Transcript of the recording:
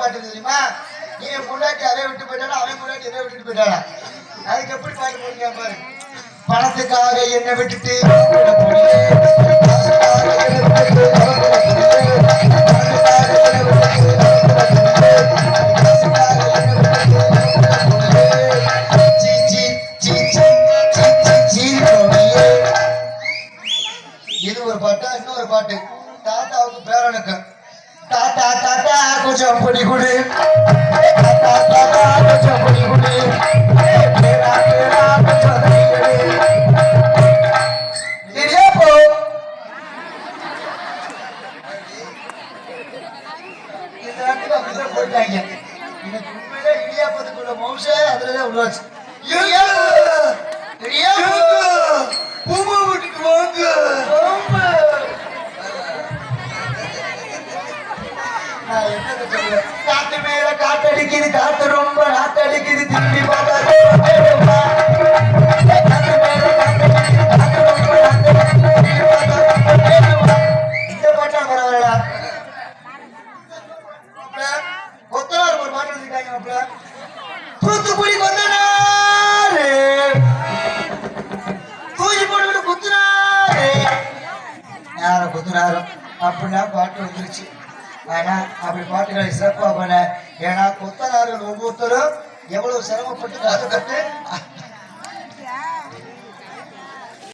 பாட்டு தெரியுமா? நீ முன்னாடி அதை விட்டு போயிட்டானா, அவன் முன்னாடி எதை விட்டுட்டு போயிட்டானா? அதுக்கு எப்படி பாட்டு போடுங்க பாரு. பணத்துக்காக என்ன விட்டுட்டு இது ஒரு பாட்டா? இன்னொரு பாட்டு தாத்தாவுக்கு பேரனுக்கு. தாத்தா தாத்தா கொஞ்சம் பொடி குடு, தாத்தா தாத்தா கொஞ்சம் பொடி குடு, பேரா பேரா கொஞ்சம் இடியாப்போ. இந்த நாட்டுக்கு அப்படிதான் போயிட்டாங்க. எனக்கு உண்மையிலே இடியாப்பத்துக்குள்ள மவுச அதுலதான் உருவாச்சு. பூமா வீட்டுக்கு வாங்க. காத்து மேல காத்தடிக்குது, காத்து ரொம்ப நாத்தடிக்குது, திரும்பி பார்த்தாரு. இந்த பாட்டா பரவாயில்ல. கொத்தனார் ஒரு பாட்டு எழுதிட்டாங்க. தூத்துக்குடி கொத்தனாரு தூக்கி போட்டு குத்துனாரு. யார குத்துனாரு அப்படின்னா பாட்டு வந்துருச்சு. ஆனா அப்படி பாட்டுகளை சிறப்பா பண்ண. ஏன்னா கொத்தனார்கள் ஒவ்வொருத்தரும் எவ்வளவு சிரமப்பட்டு கஷ்டப்பட்டு